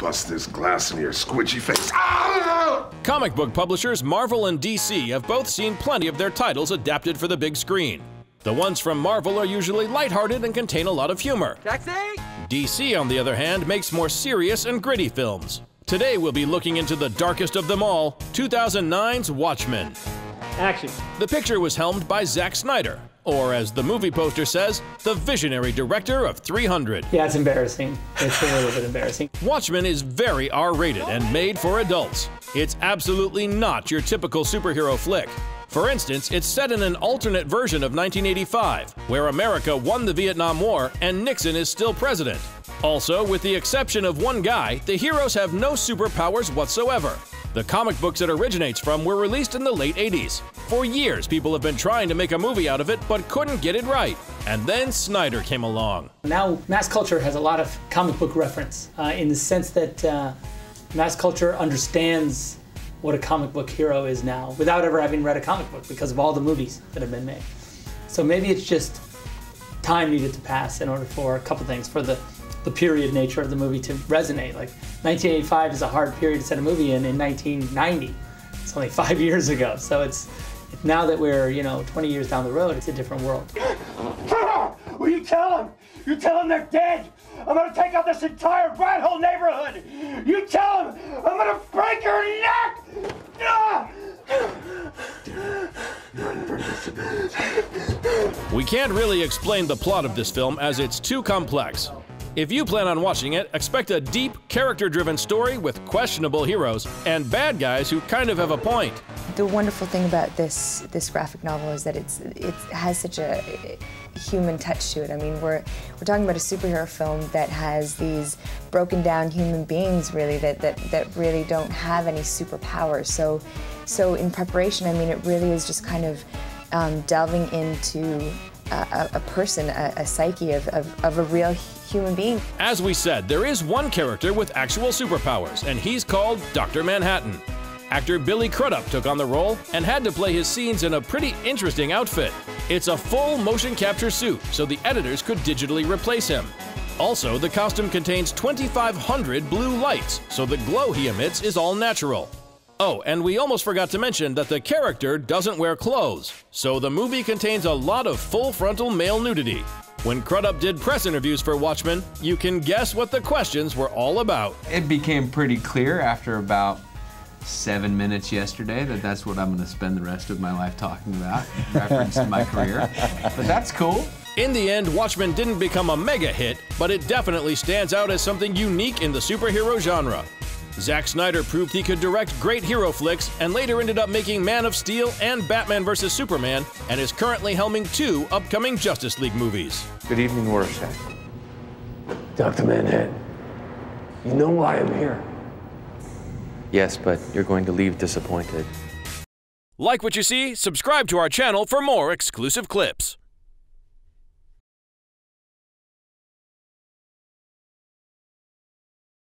bust this glass in your squidgy face. Ah! Comic book publishers Marvel and DC have both seen plenty of their titles adapted for the big screen. The ones from Marvel are usually lighthearted and contain a lot of humor. Taxi! DC, on the other hand, makes more serious and gritty films. Today we'll be looking into the darkest of them all, 2009's Watchmen. Action. The picture was helmed by Zack Snyder, or as the movie poster says, the visionary director of 300. Yeah, it's embarrassing. It's a little bit embarrassing. Watchmen is very R-rated and made for adults. It's absolutely not your typical superhero flick. For instance, it's set in an alternate version of 1985, where America won the Vietnam War and Nixon is still president. Also, with the exception of one guy, the heroes have no superpowers whatsoever. The comic books it originates from were released in the late 80s. For years, people have been trying to make a movie out of it, but couldn't get it right. And then Snyder came along. Now, mass culture has a lot of comic book reference in the sense that mass culture understands what a comic book hero is now without ever having read a comic book because of all the movies that have been made. So maybe it's just time needed to pass in order for a couple things, for the period nature of the movie to resonate. Like 1985 is a hard period to set a movie in 1990. It's only 5 years ago. So it's now that we're 20 years down the road, it's a different world. Will you tell them? You tell them they're dead. I'm gonna take out this entire rat hole neighborhood. You tell them I'm gonna break your neck. We can't really explain the plot of this film as it's too complex. If you plan on watching it, expect a deep, character-driven story with questionable heroes and bad guys who kind of have a point. The wonderful thing about this graphic novel is that it has such a human touch to it. I mean, we're talking about a superhero film that has these broken down human beings, really, that really don't have any superpowers. So in preparation, I mean, it really is just kind of delving into a person, a psyche of a real human being. As we said, there is one character with actual superpowers, and he's called Dr. Manhattan. Actor Billy Crudup took on the role and had to play his scenes in a pretty interesting outfit. It's a full motion capture suit, so the editors could digitally replace him. Also, the costume contains 2,500 blue lights, so the glow he emits is all natural. Oh, and we almost forgot to mention that the character doesn't wear clothes, so the movie contains a lot of full frontal male nudity. When Crudup did press interviews for Watchmen, you can guess what the questions were all about. It became pretty clear after about 7 minutes yesterday that that's what I'm going to spend the rest of my life talking about, in reference to my career. But that's cool. In the end, Watchmen didn't become a mega hit, but it definitely stands out as something unique in the superhero genre. Zack Snyder proved he could direct great hero flicks and later ended up making Man of Steel and Batman vs. Superman, and is currently helming 2 upcoming Justice League movies. Good evening, Rorschach. Dr. Manhattan, you know why I'm here. Yes, but you're going to leave disappointed. Like what you see? Subscribe to our channel for more exclusive clips.